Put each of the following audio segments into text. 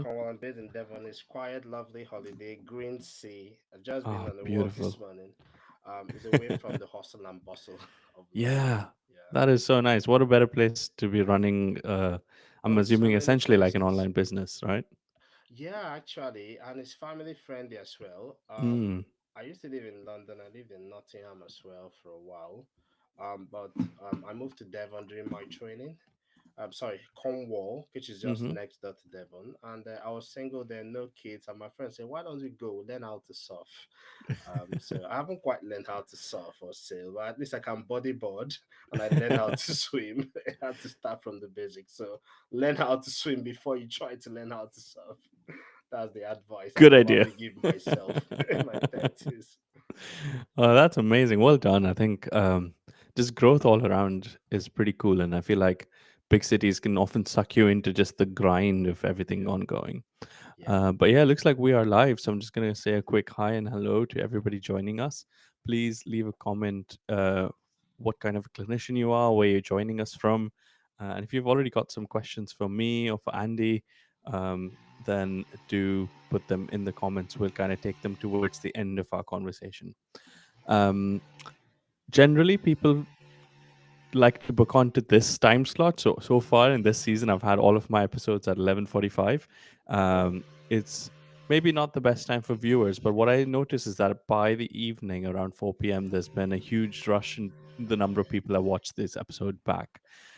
Cornwall. I'm based in Devon. It's quiet, lovely holiday, green sea. I've just been Ah, on a walk this beautiful. morning. It's away from the hustle and bustle of life. Yeah, Yeah. that is so nice. What a better place to be running. I'm Oh, assuming so many essentially like an places. online business, right? Yeah, actually, and it's family friendly as well. Mm. I used to live in London. I lived in Nottingham as well for a while. But I moved to Devon during my training. I'm sorry, Cornwall, which is just Mm-hmm. next door to Devon. And I was single then, no kids. And my friend said, "Why don't you go learn how to surf?" So I haven't quite learned how to surf or sail, but at least I can bodyboard and I learn how to swim. I had to start from the basics. So learn how to swim before you try to learn how to surf. That's the advice I'll Good idea. probably give myself in my 30s. That's amazing. Well done. I think just growth all around is pretty cool. And I feel like big cities can often suck you into just the grind of everything Yeah, ongoing. yeah. But yeah, it looks like we are live. So I'm just going to say a quick hi and hello to everybody joining us. Please leave a comment what kind of a clinician you are, where you're joining us from. And if you've already got some questions for me or for Andy, then do put them in the comments. We'll kind of take them towards the end of our conversation. Um, Generally, people like to book onto this time slot. So far in this season, I've had all of my episodes at 11:45. Oh, It's maybe not the best time for viewers, but what I notice is that by the evening around 4 p.m., there's been a huge rush in the number of people that watch this episode back.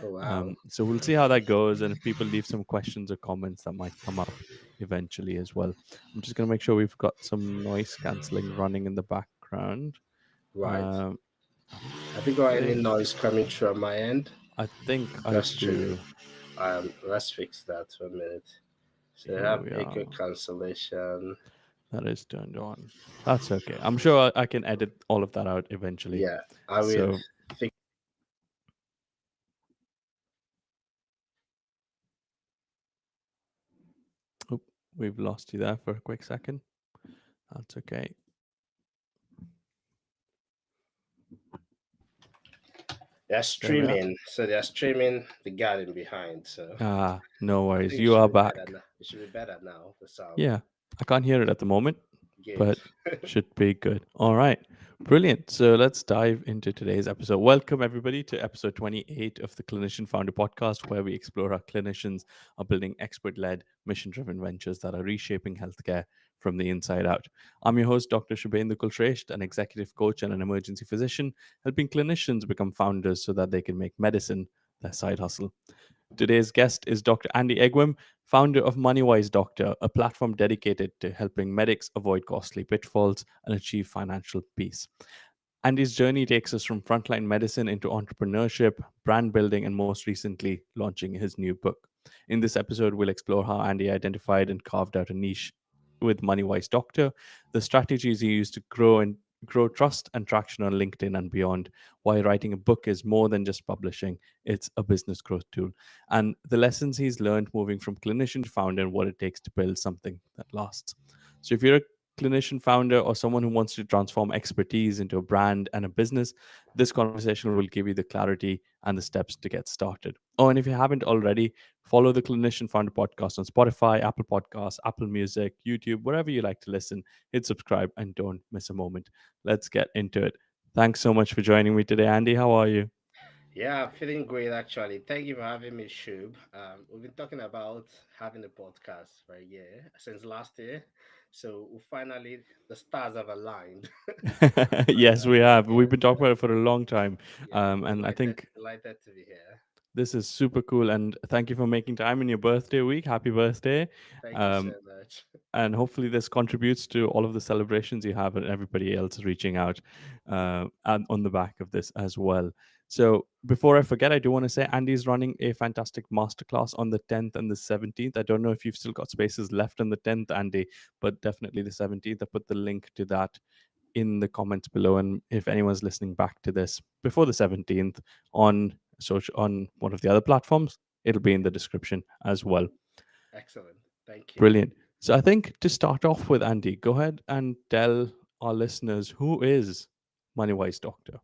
oh wow. So we'll see how that goes, and if people leave some questions or comments, that might come up eventually as well. I'm just gonna make sure we've got some noise cancelling running in the background. Right. Um, Have you got any okay, noise coming through on my end? I think I That's true. do. Let's fix that for a minute. So I Here have we echo are. cancellation. That is turned on. That's okay. I'm sure I can edit all of that out eventually. Yeah, I will So, fix. oop, we've lost you there for a quick second. That's okay. They're There we are. streaming, so they're streaming the garden behind. So Ah, no I worries. think it You should are be better back. now. It should be better now. The sound. Yeah, I can't hear it at the moment, Good. but should be good. All right. Brilliant. So let's dive into today's episode. Welcome, everybody, to episode 28 of the Clinician Founder podcast, where we explore how clinicians are building expert led, mission driven ventures that are reshaping healthcare from the inside out. I'm your host, Dr. Shubhendra Kulshresht, an executive coach and an emergency physician, helping clinicians become founders so that they can make medicine their side hustle. Today's guest is Dr. Andy Egwim, founder of Moneywise Doctor, a platform dedicated to helping medics avoid costly pitfalls and achieve financial peace. Andy's journey takes us from frontline medicine into entrepreneurship, brand building, and most recently, launching his new book. In this episode, we'll explore how Andy identified and carved out a niche with Moneywise Doctor, the strategies he used to grow trust and traction on LinkedIn and beyond, why writing a book is more than just publishing, it's a business growth tool, and the lessons he's learned moving from clinician to founder and what it takes to build something that lasts. So if you're a clinician founder or someone who wants to transform expertise into a brand and a business, this conversation will give you the clarity and the steps to get started. Oh, and if you haven't already, follow the Clinician Founder podcast on Spotify, Apple Podcasts, Apple Music, YouTube, wherever you like to listen. Hit subscribe and don't miss a moment. Let's get into it. Thanks so much for joining me today, Andy. How are you? Yeah, I'm feeling great actually. Thank you for having me, Shub. We've been talking about having a podcast for a year since last year. So we finally the stars have aligned. and Yes, we have. We've yes, been talking about it for a long time. yeah, I'm And I delighted think delighted to be here. this is super cool. And thank you for making time in your birthday week. Happy birthday. Thank you so Um, much. and hopefully this contributes to all of the celebrations you have and everybody else reaching out and on the back of this as well. So before I forget, I do want to say Andy's running a fantastic masterclass on the 10th and the 17th. I don't know if you've still got spaces left on the 10th, Andy, but definitely the 17th. I put the link to that in the comments below, and if anyone's listening back to this before the 17th on on one of the other platforms, it'll be in the description as well. Excellent. Thank you. Brilliant. So I think to start off with, Andy, go ahead and tell our listeners who is Moneywise Doctor.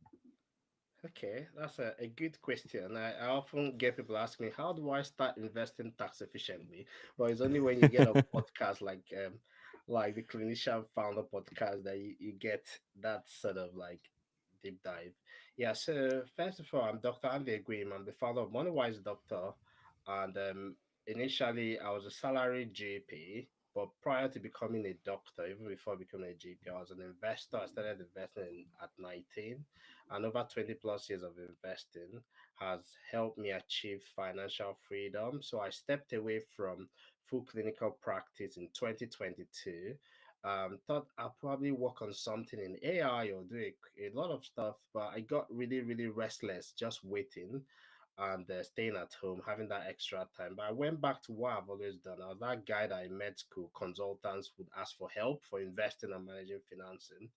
Okay, that's a good question. I often get people ask me, how do I start investing tax efficiently? But it's only when you get a podcast like the Clinician founder podcast that you get that sort of like deep dive. Yeah, so first of all, I'm Dr. Andy Aguim. I'm the founder of Moneywise Doctor. And initially I was a salaried GP, but prior to becoming a doctor, even before becoming a GP, I was an investor. I started investing at 19, and over 20 plus years of investing has helped me achieve financial freedom. So I stepped away from full clinical practice in 2022. Thought I'll probably work on something in AI or do a lot of stuff, but I got really, really restless just waiting and staying at home, having that extra time. But I went back to what I've always done. I was that guy that in med school, consultants would ask for help for investing and managing financing.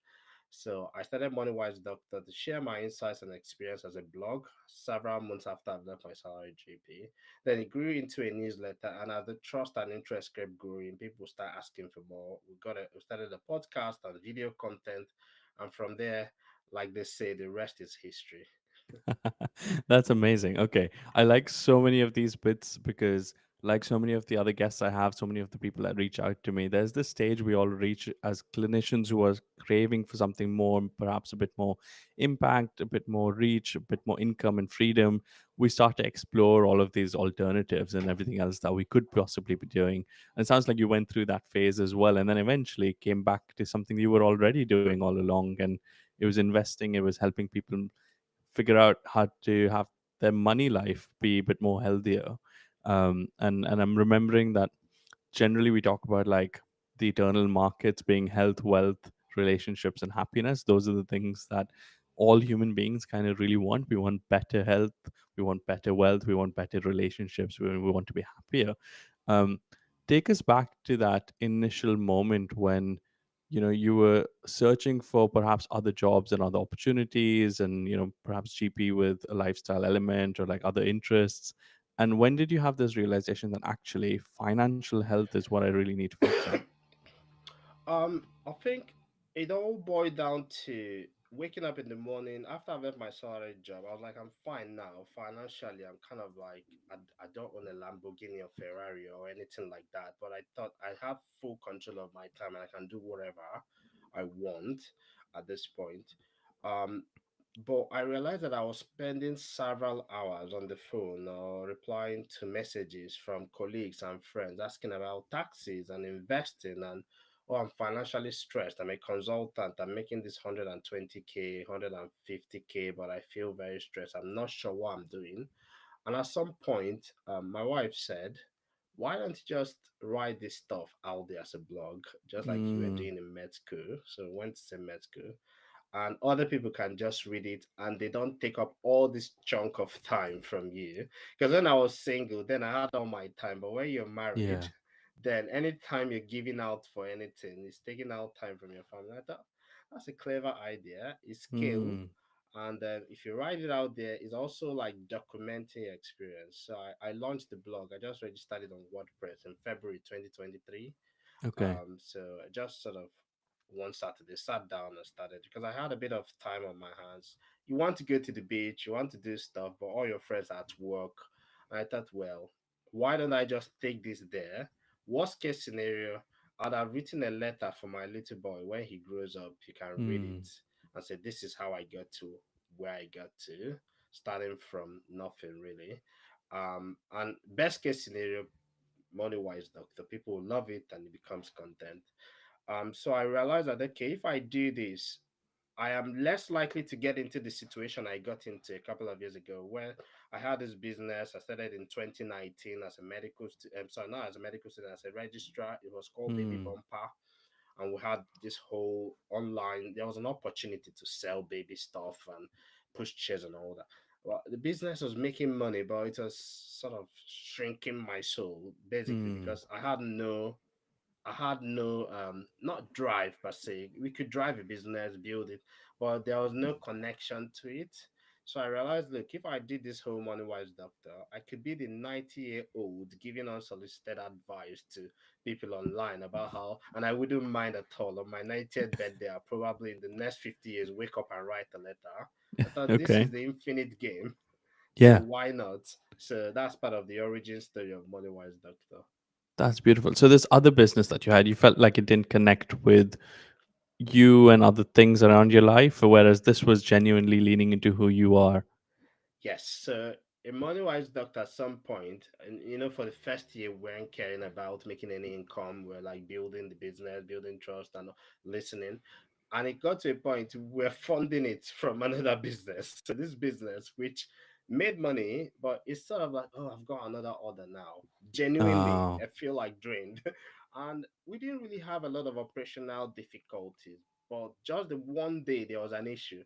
So I started Moneywise Doctor to share my insights and experience as a blog several months after I've left my salary GP. Then it grew into a newsletter, and as the trust and interest kept growing, people start asking for more. We started a podcast and video content, and from there, like they say, the rest is history. That's amazing. Okay. I like so many of these bits because, like so many of the other guests I have, so many of the people that reach out to me, there's this stage we all reach as clinicians who are craving for something more, perhaps a bit more impact, a bit more reach, a bit more income and freedom. We start to explore all of these alternatives and everything else that we could possibly be doing. And it sounds like you went through that phase as well. And then eventually came back to something you were already doing all along. And it was investing, it was helping people figure out how to have their money life be a bit more healthier. And I'm remembering that generally we talk about like the eternal markets being health, wealth, relationships, and happiness. Those are the things that all human beings kind of really want. We want better health, we want better wealth, we want better relationships, we want to be happier. um, Take us back to that initial moment when you were searching for perhaps other jobs and other opportunities, and perhaps GP with a lifestyle element or like other interests. And when did you have this realization that actually financial health is what I really need to focus on? I think it all boiled down to waking up in the morning after I left my salary job. I was like, I'm fine now financially. I'm kind of like, I don't own a Lamborghini or Ferrari or anything like that, but I thought I have full control of my time and I can do whatever I want at this point. Um, but I realized that I was spending several hours on the phone or replying to messages from colleagues and friends asking about taxes and investing, and oh, I'm financially stressed. I'm a consultant. I'm making this 120K, 150K, but I feel very stressed. I'm not sure what I'm doing. And at some point, my wife said, why don't you just write this stuff out there as a blog, just like you were Mm, doing in med school? So went to med school, and other people can just read it and they don't take up all this chunk of time from you. Because when I was single, then I had all my time, but when you're married, yeah. then anytime you're giving out for anything, it's taking out time from your family. I thought that's a clever idea. It's skill. Mm, And if you write it out there, it's also like documenting your experience. So I launched the blog. I just registered it on WordPress in February 2023. okay. So I just sort of one Saturday sat down and started because I had a bit of time on my hands. You want to go to the beach, you want to do stuff, but all your friends are at work. And I thought, well, why don't I just take this there? Worst case scenario, I'd have written a letter for my little boy. When he grows up, he can read Mm, it and say, this is how I got to where I got to, starting from nothing really. And best case scenario, money wise doctor, people will love it and it becomes content. So I realized that okay, if I do this, I am less likely to get into the situation I got into a couple of years ago where I had this business. I started in 2019 as a medical sorry, not as a medical student, as a registrar. It was called Baby mm, Bumper. And we had this whole online, there was an opportunity to sell baby stuff and push chairs and all that. Well, the business was making money, but it was sort of shrinking my soul basically mm, because I had no not drive per se. We could drive a business, build it, but there was no connection to it. So I realized, look, if I did this whole money wise doctor, I could be the 90-year-old giving unsolicited advice to people online about how, and I wouldn't mind at all. On my 90th birthday, I'll probably in the next 50 years wake up and write a letter. I thought this Okay. is the infinite game. So Yeah, why not? So that's part of the origin story of money wise doctor. that's beautiful. So this other business that you had, you felt like it didn't connect with you and other things around your life, whereas this was genuinely leaning into who you are. Yes, so a money wise doctor at some point, and for the first year, we weren't caring about making any income. We're like building the business, building trust, and listening. And it got to a point we're funding it from another business. So this business, which made money, but it's sort of like, oh, I've got another order now. Genuinely, Oh. I feel like drained. And we didn't really have a lot of operational difficulties. But just the one day there was an issue.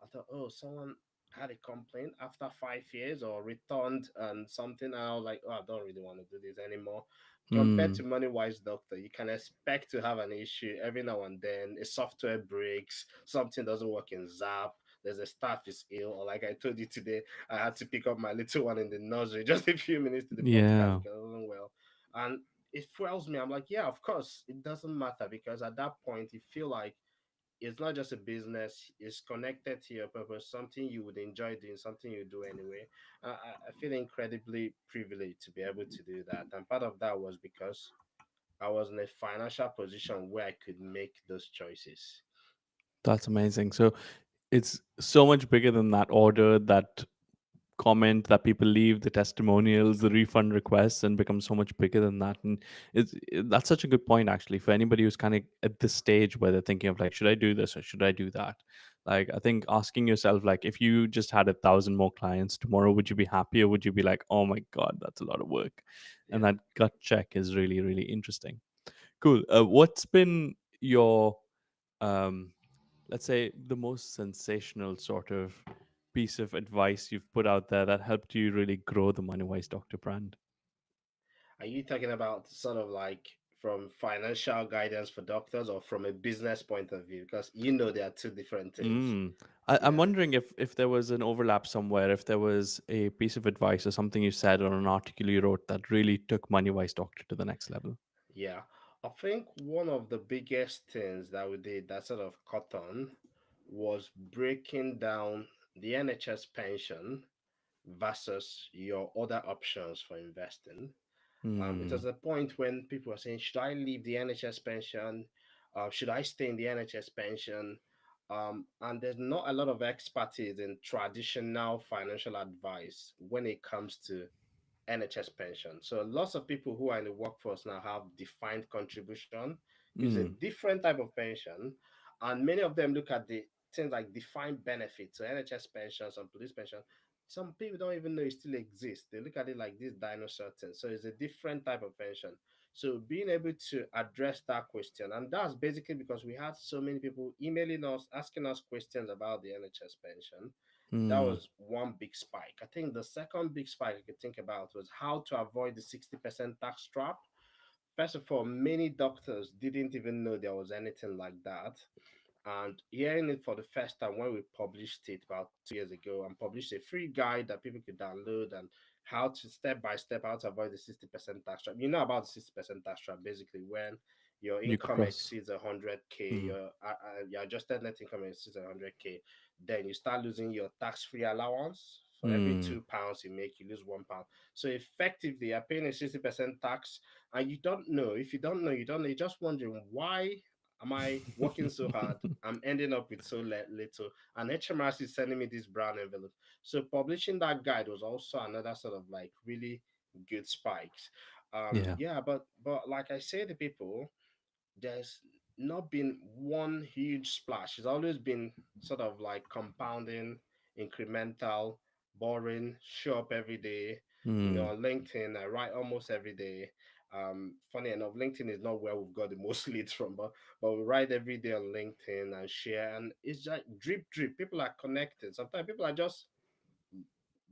I thought, oh, someone had a complaint after 5 years or returned and something, and I was like, oh, I don't really want to do this anymore. Compared to Hmm. Moneywise Doctor, you can expect to have an issue every now and then. A software breaks, something doesn't work in Zap, there's a staff is ill, or like I told you today, I had to pick up my little one in the nursery just a few minutes to the podcast Yeah, because I wasn't well. And it fuels me. I'm like, yeah, of course, it doesn't matter because at that point you feel like it's not just a business, it's connected to your purpose, something you would enjoy doing, something you do anyway. I feel incredibly privileged to be able to do that, and part of that was because I was in a financial position where I could make those choices. that's amazing. So it's so much bigger than that order, that comment that people leave, the testimonials, the refund requests, and become so much bigger than that. And that's such a good point, actually, for anybody who's kind of at this stage where they're thinking of like, should I do this or should I do that? Like, I think asking yourself, like, if you just had 1,000 more clients tomorrow, would you be happy, or would you be like, oh my God, that's a lot of work? And Yeah. that gut check is really, really interesting. Cool. What's been your um let's say the most sensational sort of piece of advice you've put out there that helped you really grow the Moneywise Doctor brand? Are you talking about sort of like from financial guidance for doctors or from a business point of view? Because there are two different things. Mm. I'm Yeah. wondering if there was an overlap somewhere, if there was a piece of advice or something you said or an article you wrote that really took Moneywise Doctor to the next level. Yeah, I think one of the biggest things that we did that sort of caught on was breaking down the NHS pension versus your other options for investing. It Hmm. was a point when people were saying, should I leave the NHS pension? Should I stay in the NHS pension? And there's not a lot of expertise in traditional financial advice when it comes to NHS pension. So lots of people who are in the workforce now have defined contribution, which is a Hmm. different type of pension. And many of them look at the things like defined benefits, so NHS pensions and police pension. Some people don't even know it still exists. They look at it like this dinosaur thing. So it's a different type of pension. So being able to address that question, and that's basically because we had so many people emailing us, asking us questions about the NHS pension. That Hmm. was one big spike. I think the second big spike I could think about was how to avoid the 60% tax trap. First of all, many doctors didn't even know there was anything like that. And hearing it for the first time when we published it about 2 years ago and published a free guide that people could download and how to step by step how to avoid the 60% tax trap. You know about the 60% tax trap basically when your You income cross. exceeds 100K, Hmm. your adjusted net income exceeds 100K, then you start losing your tax-free allowance. For every Hmm. £2 you make, you lose £1. So effectively, you're paying a 60% tax, and you don't know. If you don't know, you don't know. You're just wondering why am I working so hard? I'm ending up with so little. And HMRC is sending me this brown envelope. So publishing that guide was also another sort of like really good spikes. Yeah. Yeah, but like I say to people, there's not been one huge splash. It's always been sort of like compounding, incremental, boring, show up every day. Hmm. On LinkedIn, I write almost every day. Funny enough, LinkedIn is not where we've got the most leads from, but we write every day on LinkedIn and share, and it's just drip drip. People are connected. Sometimes people are just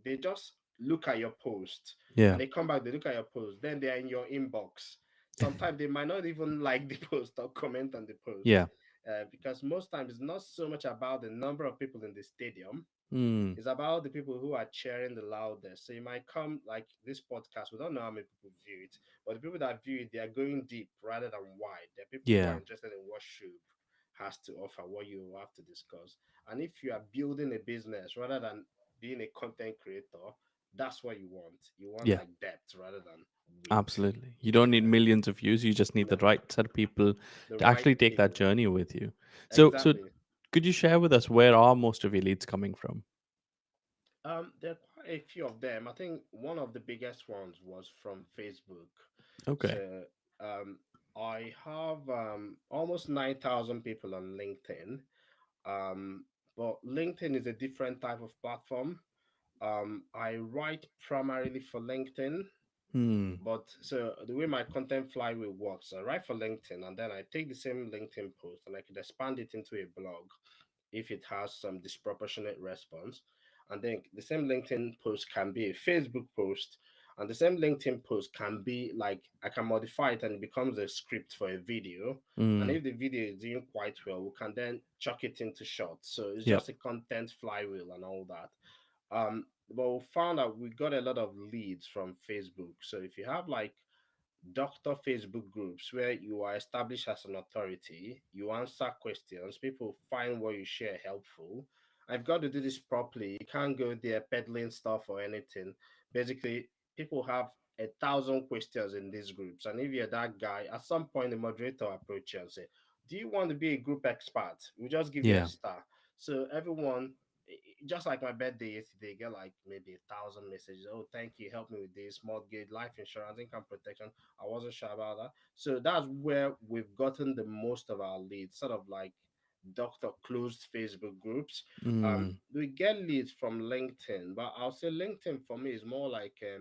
they just look at your post Yeah. and they come back, they look at your post, then they're in your inbox. Sometimes they might not even like the post or comment on the post. Yeah. because most times it's not so much about the number of people in the stadium. Hmm. It's about the people who are cheering the loudest. So you might come like this podcast. We don't know how many people view it, but the people that view it, they are going deep rather than wide. There are people who are Yeah. interested in what Shub has to offer, what you have to discuss. And if you are building a business rather than being a content creator, that's what you want. You want Yeah. like depth rather than width. Absolutely. You don't need Yeah. millions of views. You just need the No, right set of people the to right actually take that people. journey with you. So Exactly. could you share with us where are most of your leads coming from? There are quite a few of them. I think one of the biggest ones was from Facebook. Okay. So um, I have almost 9,000 people on LinkedIn. Um, but LinkedIn is a different type of platform. I write primarily for LinkedIn, Hmm. but so the way my content flywheel works, I write for LinkedIn and then I take the same LinkedIn post and I could expand it into a blog if it has some disproportionate response. And then the same LinkedIn post can be a Facebook post, and the same LinkedIn post can be like I can modify it and it becomes a script for a video. And Hmm. if the video is doing quite well, we can then chuck it into shorts. So it's Yep. just a content flywheel and all that. But we found out we got a lot of leads from Facebook. So if you have like doctor Facebook groups where you are established as an authority, you answer questions, people find what you share helpful. I've got to do this properly. You can't go there peddling stuff or anything. Basically, people have 1,000 questions in these groups. And if you're that guy, at some point the moderator approach you and say, do you want to be a group expert? We just give you a Yeah. star. So everyone just like my birthday yesterday, get like maybe 1,000 messages. Oh, thank you, help me with this mortgage, life insurance, income protection. I wasn't sure about that. So that's where we've gotten the most of our leads, sort of like doctor closed Facebook groups. Hmm. We get leads from LinkedIn, but I'll say LinkedIn for me is more like a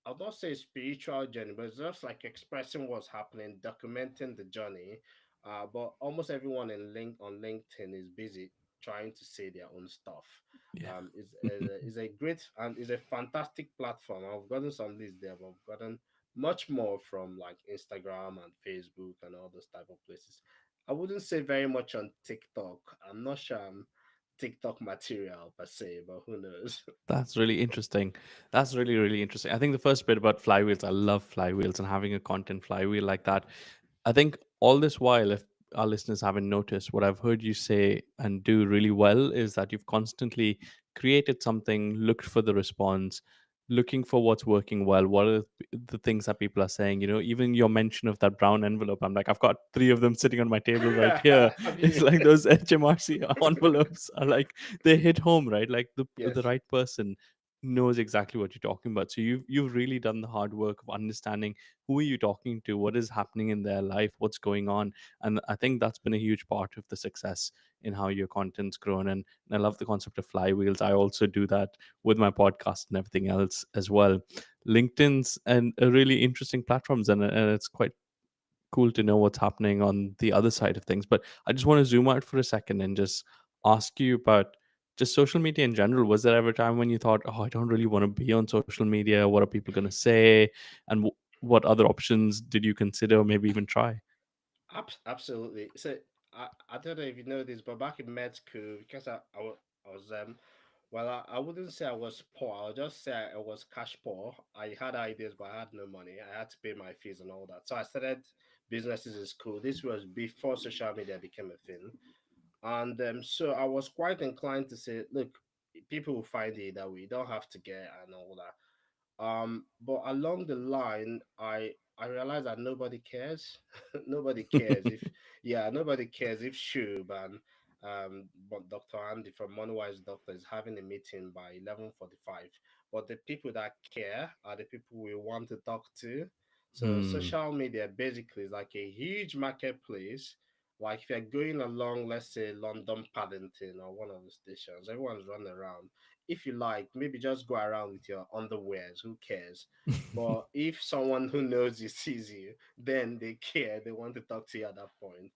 I'll not say spiritual journey, but it's just like expressing what's happening, documenting the journey. But almost everyone on LinkedIn is busy trying to say their own stuff. Yeah. Is a great and is a fantastic platform. I've gotten some leads there, but I've gotten much more from like Instagram and Facebook and all those type of places. I wouldn't say very much on TikTok. I'm not sure I'm TikTok material per se, but who knows? That's really interesting. That's really, really interesting. I think the first bit about flywheels, I love flywheels and having a content flywheel like that. I think all this while, if our listeners haven't noticed, what I've heard you say and do really well is that you've constantly created something, looked for the response, looking for what's working well. What are the things that people are saying? Even your mention of that brown envelope, I'm like, I've got three of them sitting on my table right here. Have It's you? like those HMRC envelopes are like they hit home, right? Like the Yes. right person knows exactly what you're talking about. So you've really done the hard work of understanding who are you talking to, what is happening in their life, what's going on. And I think that's been a huge part of the success in how your content's grown. And I love the concept of flywheels. I also do that with my podcast and everything else as well. LinkedIn's and a really interesting platforms, and it's quite cool to know what's happening on the other side of things. But I just want to zoom out for a second and just ask you about just social media in general. Was there ever a time when you thought, oh, I don't really want to be on social media? What are people going to say? And what other options did you consider or maybe even try? Absolutely. So I don't know if you know this, but back in med school, because I was well, I wouldn't say I was poor. I'll just say I was cash poor. I had ideas, but I had no money. I had to pay my fees and all that. So I started businesses in school. This was before social media became a thing, and so I was quite inclined to say, look, people will find it that way. You don't have to get and all that. But along the line, I realized that nobody cares. Nobody cares if yeah, nobody cares if Shub and but Dr. Andy from Moneywise Doctor is having a meeting by 11:45. But the people that care are the people we want to talk to. So Hmm. social media basically is like a huge marketplace. Like if you're going along, let's say London Paddington or one of the stations, everyone's running around. If you like, maybe just go around with your underwears. Who cares? But if someone who knows you sees you, then they care. They want to talk to you at that point.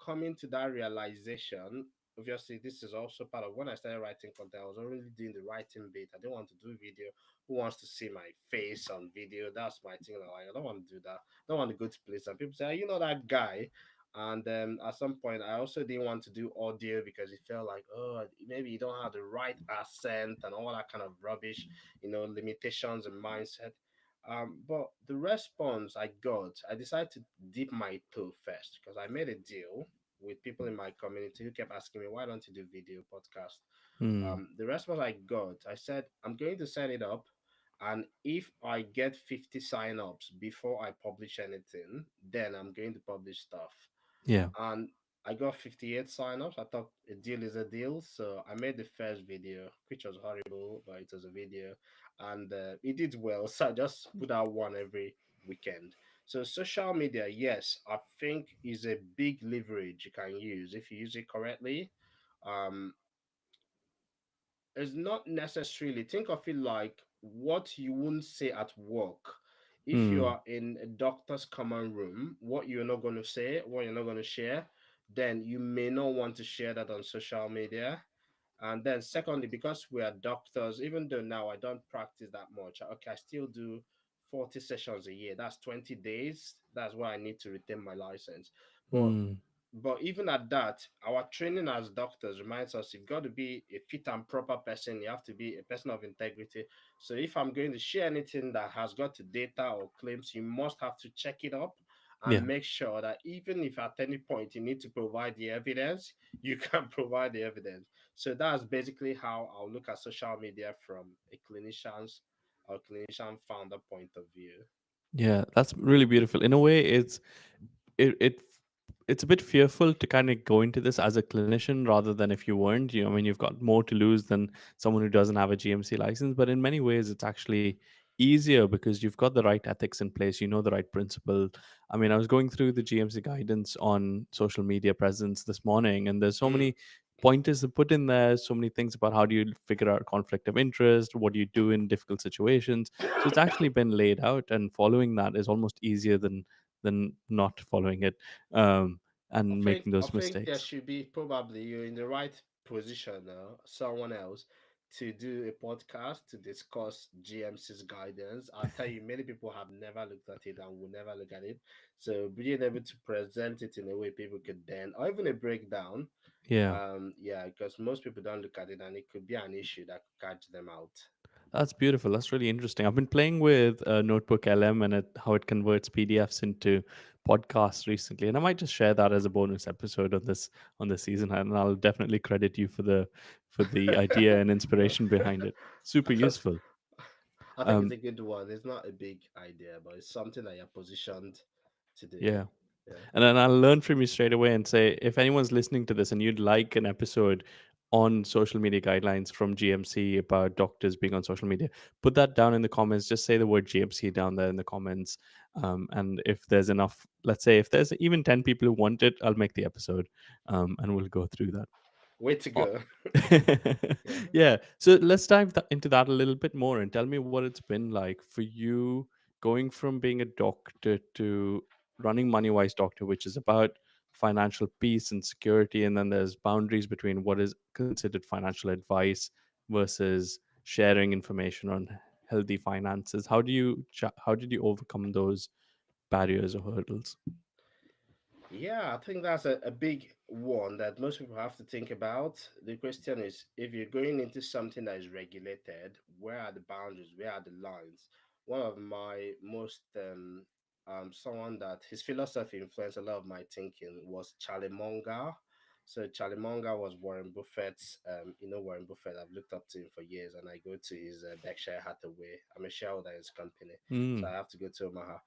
Coming to that realization, obviously, this is also part of when I started writing content. I was already doing the writing bit. I didn't want to do video. Who wants to see my face on video? That's my thing. Like, I don't want to do that. I don't want to go to place and people say, "Are you know that guy?" And at some point, I also didn't want to do audio because it felt like, oh, maybe you don't have the right accent and all that kind of rubbish, limitations and mindset. But the response I got, I decided to dip my toe first because I made a deal with people in my community who kept asking me, why don't you do video podcast? Mm. The response I got, I said, I'm going to set it up. And if I get 50 sign-ups before I publish anything, then I'm going to publish stuff. Yeah. And I got 58 sign-ups. I thought a deal is a deal. So I made the first video, which was horrible, but it was a video. And it did well. So I just put out one every weekend. So social media, yes, I think is a big leverage you can use if you use it correctly. Um, it's not necessarily, think of it like what you wouldn't say at work. If you Mm. are in a doctor's common room, what you're not going to say, what you're not going to share, then you may not want to share that on social media. And then secondly, because we are doctors, even though now I don't practice that much, okay, I still do 40 sessions a year. That's 20 days. That's why I need to retain my license. But Mm. even at that, our training as doctors reminds us you've got to be a fit and proper person. You have to be a person of integrity. So if I'm going to share anything that has got to data or claims, you must have to check it up Yeah. and make sure that even if at any point you need to provide the evidence, you can provide the evidence. So that's basically how I'll look at social media from a clinician's or clinician founder point of view. Yeah, that's really beautiful. In a way, it, it it's a bit fearful to kind of go into this as a clinician rather than if you weren't. I mean, you've got more to lose than someone who doesn't have a GMC license. But in many ways, it's actually easier because you've got the right ethics in place. You know the right principle. I mean, I was going through the GMC guidance on social media presence this morning, and there's so Mm. many pointers to put in there. So many things about how do you figure out conflict of interest, what do you do in difficult situations. So it's actually been laid out, and following that is almost easier than not following it, and making I those think there mistakes. should be, probably you're in the right position now, someone else to do a podcast to discuss GMC's guidance. I'll tell you, many people have never looked at it and will never look at it. So being able to present it in a way people could then, or even a breakdown, Yeah. yeah, because most people don't look at it and it could be an issue that could catch them out. That's beautiful. That's really interesting. I've been playing with Notebook LM and how it converts PDFs into podcasts recently, and I might just share that as a bonus episode on this season, and I'll definitely credit you for the idea and inspiration behind it. Super useful. I think it's Um, a good one. It's not a big idea, but it's something that you're positioned to do. yeah. Yeah. And then I'll learn from you straight away and say, if anyone's listening to this and you'd like an episode on social media guidelines from GMC about doctors being on social media, put that down in the comments. Just say the word GMC down there in the comments. And if there's enough, let's say if there's even 10 people who want it, I'll make the episode, and we'll go through that. Way to Oh. go. Yeah. Yeah. So let's dive into that a little bit more and tell me what it's been like for you going from being a doctor to running Moneywise Doctor, which is about financial peace and security. And then there's boundaries between what is considered financial advice versus sharing information on healthy finances. How did you overcome those barriers or hurdles? Yeah, I think that's a big one that most people have to think about. The question is, if you're going into something that is regulated, where are the boundaries? Where are the lines? One of my most someone that his philosophy influenced a lot of my thinking was Charlie Munger. So Charlie Munger was Warren Buffett's. Warren Buffett. I've looked up to him for years, and I go to his Berkshire Hathaway. I'm a shareholder in his company, so I Mm. have to go to Omaha.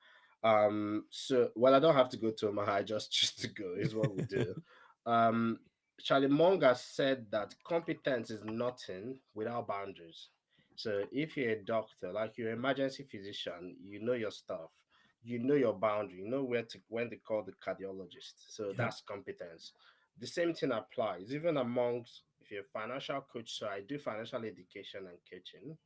So well, I don't have to go to Omaha, I just choose to go, is what we do. Um, Charlie Munger said that competence is nothing without boundaries. So if you're a doctor, like you're an emergency physician, you know your stuff, you know your boundary, you know when to call the cardiologist. So Yeah. that's competence. The same thing applies even amongst, if you're a financial coach. So I do financial education and coaching,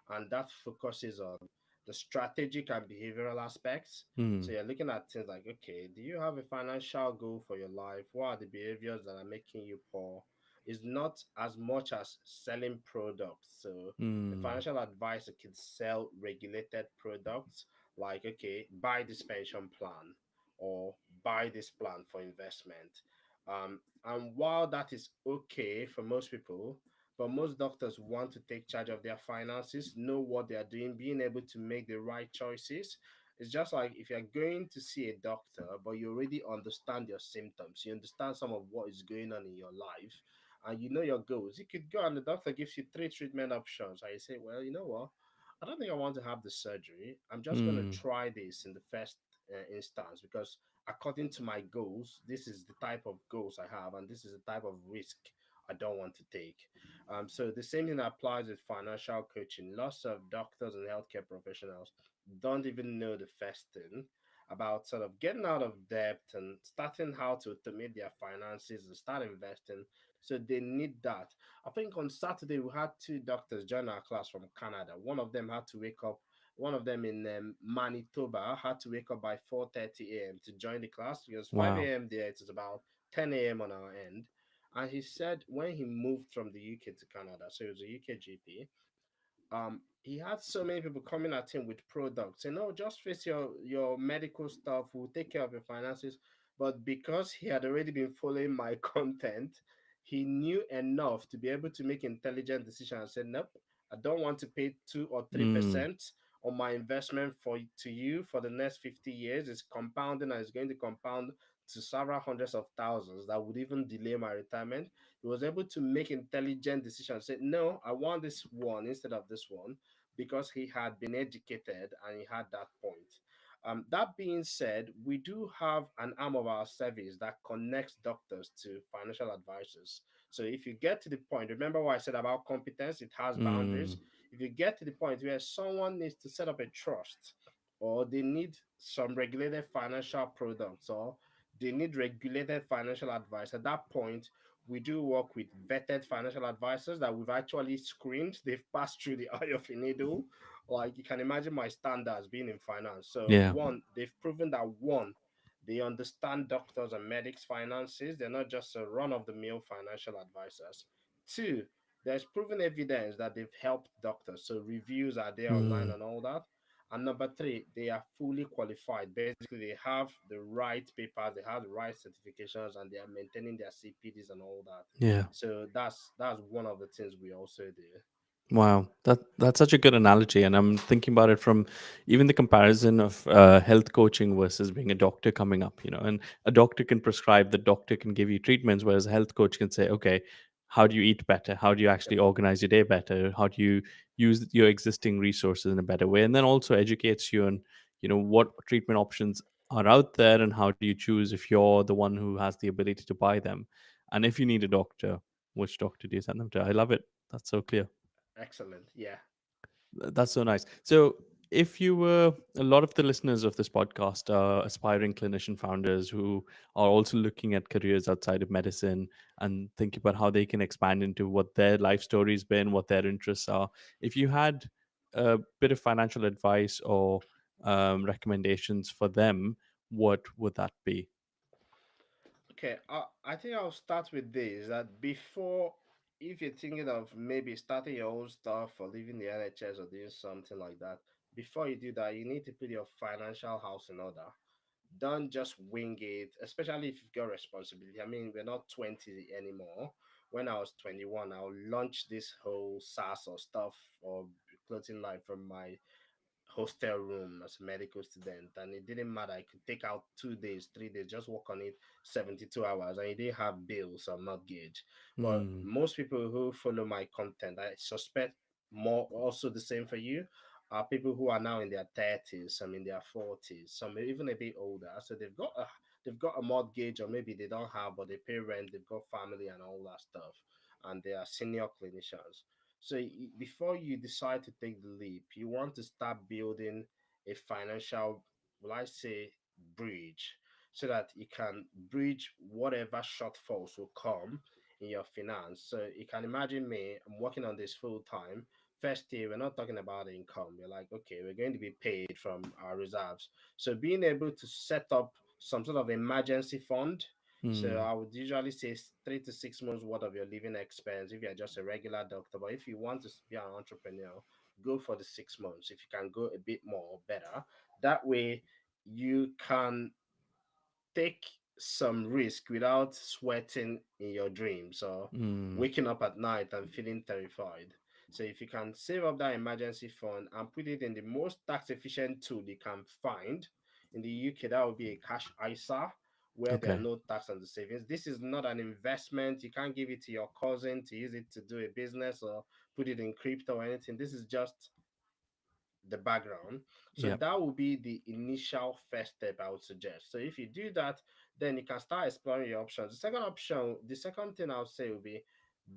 and that focuses on the strategic and behavioral aspects. So Mm. you're looking at things like, okay, do you have a financial goal for your life? What are the behaviors that are making you poor? It's not as much as selling products. So a Mm. financial advisor can sell regulated products like, okay, buy this pension plan or buy this plan for investment. And while that is okay for most people, but most doctors want to take charge of their finances, know what they are doing, being able to make the right choices. It's just like if you're going to see a doctor, but you already understand your symptoms, you understand some of what is going on in your life, and you know your goals. You could go and the doctor gives you three treatment options, and you say, well, you know what? I don't think I want to have the surgery. I'm just going to Mm. try this in the first instance because according to my goals, this is the type of goals I have, and this is the type of risk I don't want to take. So the same thing applies with financial coaching. Lots of doctors and healthcare professionals don't even know the first thing about sort of getting out of debt and starting how to automate their finances and start investing. So they need that. I think on Saturday we had two doctors join our class from Canada. One of them had to wake up. One of them in Manitoba had to wake up by 4:30 a.m. to join the class because Wow. 5 a.m. there it is about 10 a.m. on our end. And he said when he moved from the UK to Canada, so he was a UK GP, he had so many people coming at him with products. You know, just face your medical stuff. We'll take care of your finances. But because he had already been following my content, he knew enough to be able to make intelligent decisions and said, nope, I don't want to pay 2 or 3 Mm. percent on my investment for to you for the next 50 years. It's compounding and it's going to compound to several hundreds of thousands that would even delay my retirement. He was able to make intelligent decisions. Said, no, I want this one instead of this one because he had been educated and he had that point. That being said, we do have an arm of our service that connects doctors to financial advisors. So if you get to the point, remember what I said about competence, it has boundaries. Mm. If you get to the point where someone needs to set up a trust or they need some regulated financial products or they need regulated financial advice, at that point, we do work with vetted financial advisors that we've actually screened. They've passed through the eye of a needle. Like you can imagine my standards being in finance. So Yeah. one, they've proven that one, they understand doctors and medics' finances. They're not just a run-of-the-mill financial advisors. Two, there's proven evidence that they've helped doctors. So reviews are there online Mm. and all that. And number three, they are fully qualified. Basically, they have the right papers, they have the right certifications, and they are maintaining their CPDs and all that. Yeah. So that's one of the things we also do. Wow, that's such a good analogy, and I'm thinking about it from even the comparison of health coaching versus being a doctor coming up. And a doctor can prescribe, the doctor can give you treatments, whereas a health coach can say, okay, how do you eat better? How do you actually organize your day better? How do you use your existing resources in a better way? And then also educates you on, what treatment options are out there and how do you choose if you're the one who has the ability to buy them, and if you need a doctor, which doctor do you send them to? I love it. That's so clear. Excellent. Yeah. That's so nice. So, if you were a lot of the listeners of this podcast are aspiring clinician founders who are also looking at careers outside of medicine and thinking about how they can expand into what their life story's been, what their interests are. If you had a bit of financial advice or recommendations for them, what would that be? Okay, I think I'll start with this that before, if you're thinking of maybe starting your own stuff or leaving the NHS or doing something like that, before you do that, you need to put your financial house in order. Don't just wing it, especially if you've got responsibility. I mean, we're not 20 anymore. When I was 21, I'll launch this whole SaaS or stuff or clothing line from my hostel room as a medical student, and it didn't matter. I could take out 2 days, 3 days, just work on it 72 hours, and you didn't have bills or mortgage. But Hmm. most people who follow my content, I suspect more also the same for you, are people who are now in their 30s, some in their 40s, some even a bit older. So they've got a mortgage, or maybe they don't have, but they pay rent, they've got family and all that stuff, and they are senior clinicians. So before you decide to take the leap, you want to start building a financial, will I say, bridge, so that you can bridge whatever shortfalls will come in your finance. So you can imagine me, I'm working on this full time. First year, we're not talking about income. We're like, okay, we're going to be paid from our reserves. So being able to set up some sort of emergency fund. So Hmm. I would usually say 3 to 6 months worth of your living expense if you're just a regular doctor. But if you want to be an entrepreneur, go for the 6 months. If you can go a bit more, better. That way, you can take some risk without sweating in your dreams or Mm. waking up at night and feeling terrified. So if you can save up that emergency fund and put it in the most tax efficient tool you can find in the UK, that would be a cash ISA where there are Okay. no tax on the savings. This is not an investment. You can't give it to your cousin to use it to do a business or put it in crypto or anything. This is just the background. So Yep. that will be the initial first step I would suggest. So if you do that, then you can start exploring your options. The second thing I would say will be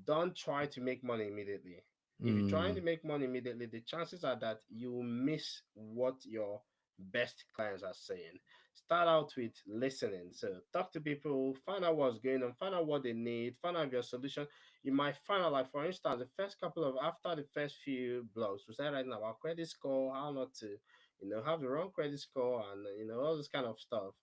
don't try to make money immediately. If you're trying to Mm. make money immediately, the chances are that you will miss what your best clients are saying. Start out with listening. So talk to people, find out what's going on, find out what they need, find out your solution. You might find out, like for instance, the first couple of after the first few blogs, we started writing about credit score, how not to, have the wrong credit score, and all this kind of stuff.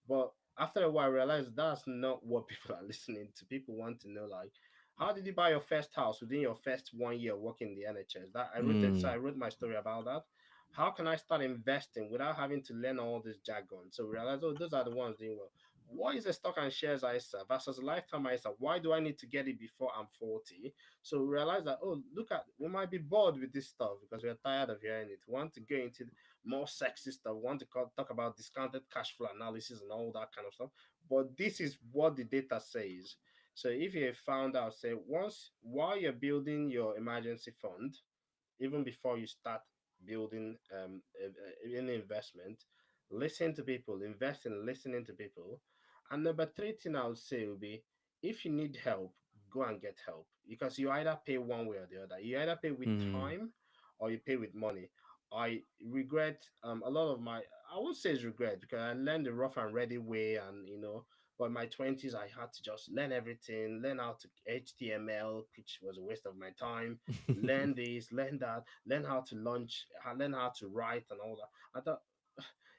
But after a while, I realized that's not what people are listening to. People want to know, like, how did you buy your first house within your first 1 year working in the NHS? That I wrote it, so Mm. I wrote my story about that. How can I start investing without having to learn all this jargon? So we realized, oh, those are the ones doing well. What is a stock and shares ISA versus a lifetime ISA? Why do I need to get it before I'm 40? So we realize that, oh, look at, we might be bored with this stuff because we're tired of hearing it. We want to go into more sexy stuff. We want to talk about discounted cash flow analysis and all that kind of stuff. But this is what the data says. So if you have found out, say, once while you're building your emergency fund, even before you start building any investment, listen to people, invest in listening to people. And number three thing I would say would be, if you need help, go and get help, because you either pay one way or the other. You either pay with Mm. time or you pay with money. I regret a lot of my, I won't say it's regret, because I learned the rough and ready way, and but in my 20s I had to just learn everything, learn how to HTML, which was a waste of my time, learn this, learn that, learn how to launch, learn how to write and all that. I thought,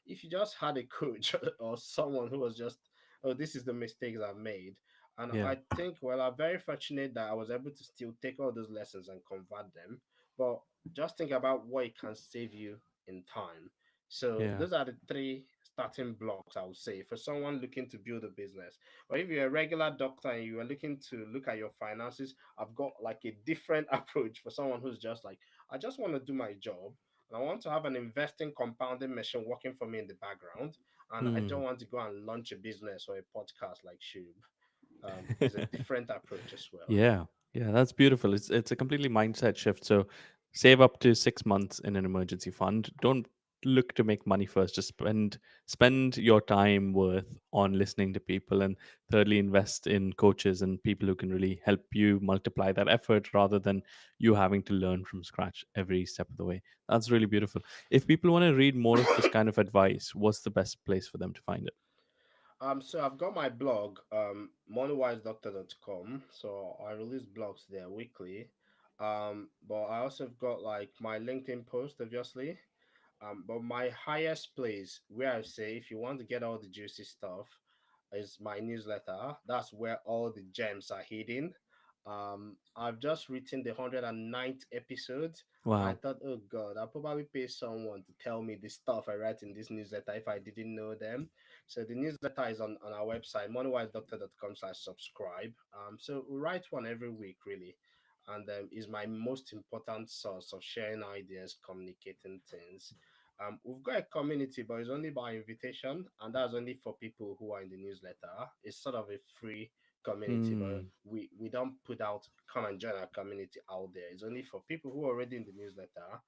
if you just had a coach or someone who was just, oh, this is the mistakes I've made. And Yeah. I think, well, I'm very fortunate that I was able to still take all those lessons and convert them. But just think about what it can save you in time. So Yeah. those are the three starting blocks, I would say, for someone looking to build a business. Or if you're a regular doctor and you are looking to look at your finances, I've got like a different approach for someone who's just like, I just want to do my job and I want to have an investing compounding machine working for me in the background. And I don't Mm. want to go and launch a business or a podcast like Shub. Is a different approach as well. Yeah, yeah, that's beautiful. It's a completely mindset shift. So save up to 6 months in an emergency fund. Don't look to make money first. Just spend your time worth on listening to people, and thirdly, invest in coaches and people who can really help you multiply that effort rather than you having to learn from scratch every step of the way. That's really beautiful. If people want to read more of this kind of advice, what's the best place for them to find it? So I've got my blog, moneywise.com. So I release blogs there weekly. But I also have got like my LinkedIn post, obviously. But my highest place where I say, if you want to get all the juicy stuff, is my newsletter. That's where all the gems are hidden. I've just written the 109th episode, and I Wow. thought, oh God, I'll probably pay someone to tell me the stuff I write in this newsletter if I didn't know them. So the newsletter is on our website, moneywisedoctor.com/subscribe. So we write one every week, really, and is my most important source of sharing ideas, communicating things. We've got a community, but it's only by invitation, and that's only for people who are in the newsletter. It's sort of a free community, but Hmm. we don't put out come and join our community out there. It's only for people who are already in the newsletter.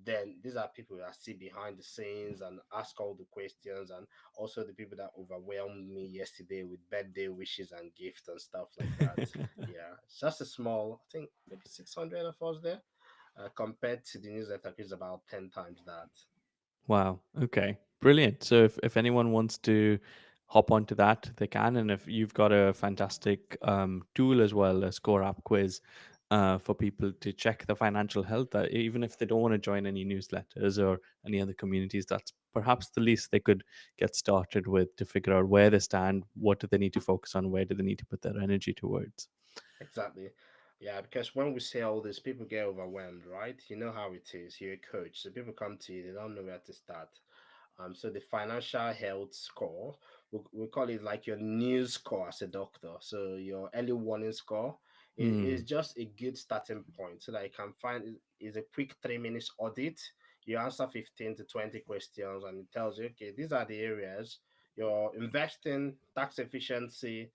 Then these are people that sit behind the scenes and ask all the questions, and also the people that overwhelmed me yesterday with birthday wishes and gifts and stuff like that. Yeah, it's just a small, I think maybe 600 of us there, compared to the newsletter, which is about 10 times that. Wow. Okay. Brilliant. So if anyone wants to hop onto that, they can. And if you've got a fantastic tool as well, a score app quiz for people to check the financial health, even if they don't want to join any newsletters or any other communities, that's perhaps the least they could get started with to figure out where they stand, what do they need to focus on, where do they need to put their energy towards. Exactly. Yeah, because when we say all this, people get overwhelmed, right? You know how it is. You're a coach, so people come to you, they don't know where to start. So the financial health score, we call it like your news score as a doctor. So your early warning score is Mm. just a good starting point so that you can find is a quick 3 minutes audit. You answer 15 to 20 questions and it tells you, okay, these are the areas you're investing, tax efficiency,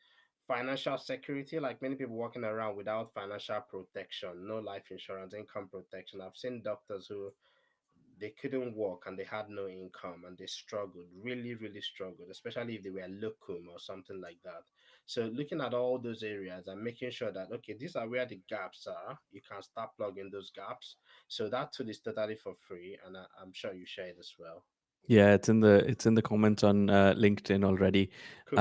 financial security, like many people walking around without financial protection, no life insurance, income protection. I've seen doctors who they couldn't work and they had no income and they struggled, really, really struggled, especially if they were locum or something like that. So looking at all those areas and making sure that okay, these are where the gaps are, you can start plugging those gaps. So that tool is totally for free, and I'm sure you share it as well. Yeah, it's in the comments on LinkedIn already. Cool.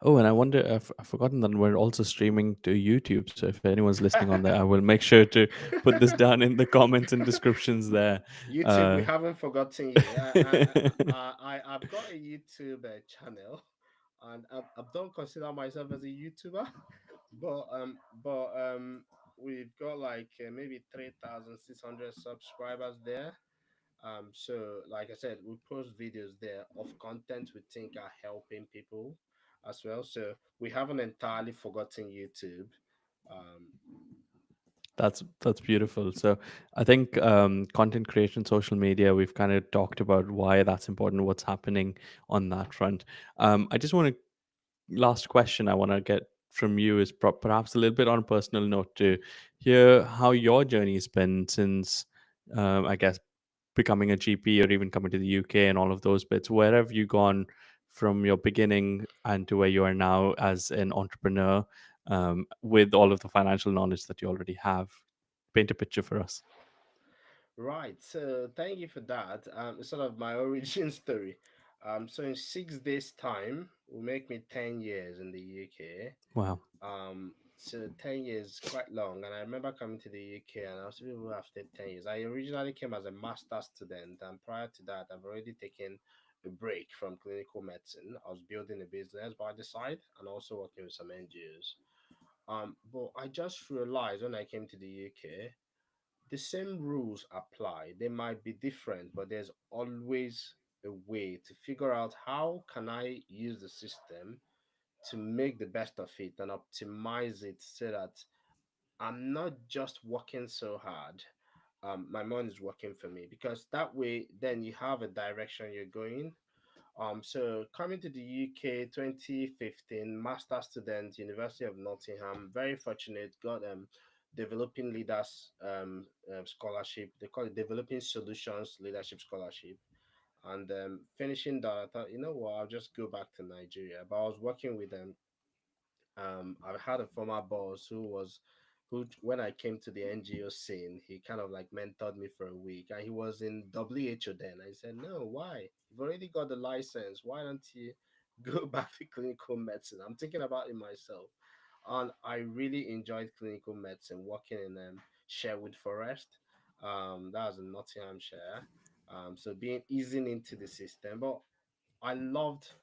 Oh, and I wonder, I've forgotten that we're also streaming to YouTube. So if anyone's listening on there, I will make sure to put this down in the comments and descriptions there. YouTube, we Uh, haven't forgotten you. I've got a YouTube channel, and I don't consider myself as a YouTuber, but we've got like maybe 3,600 subscribers there. So like I said, we post videos there of content we think are helping people as well. So we haven't entirely forgotten YouTube. Um, that's beautiful. So I think content creation, social media, we've kind of talked about why that's important, what's happening on that front. I just want to last question I want to get from you is perhaps a little bit on a personal note to hear how your journey has been since, I guess, becoming a GP or even coming to the UK and all of those bits. Where have you gone from your beginning and to where you are now as an entrepreneur, with all of the financial knowledge that you already have? Paint a picture for us. Right. So thank you for that. It's sort of my origin story. So in 6 days' time will make me 10 years in the UK. Wow. So 10 years quite long, and I remember coming to the UK, and I was people after 10 years. I originally came as a master's student, and prior to that, I've already taken a break from clinical medicine. I was building a business by the side and also working with some NGOs. But I just realized when I came to the UK the same rules apply. They might be different, but there's always a way to figure out how can I use the system to make the best of it and optimize it so that I'm not just working so hard. My mind is working for me because that way, then you have a direction you're going. So coming to the UK 2015, master student, University of Nottingham, very fortunate, got developing leaders scholarship. They call it developing solutions leadership scholarship. And finishing that, I thought, you know what, I'll just go back to Nigeria. But I was working with them. I had a former boss who when I came to the NGO scene, he kind of like mentored me for a week, and he was in WHO then. I said, no, why? You've already got the license. Why don't you go back to clinical medicine? I'm thinking about it myself, and I really enjoyed clinical medicine, working in Sherwood Forest. That was in Nottinghamshire. So being easing into the system, but I loved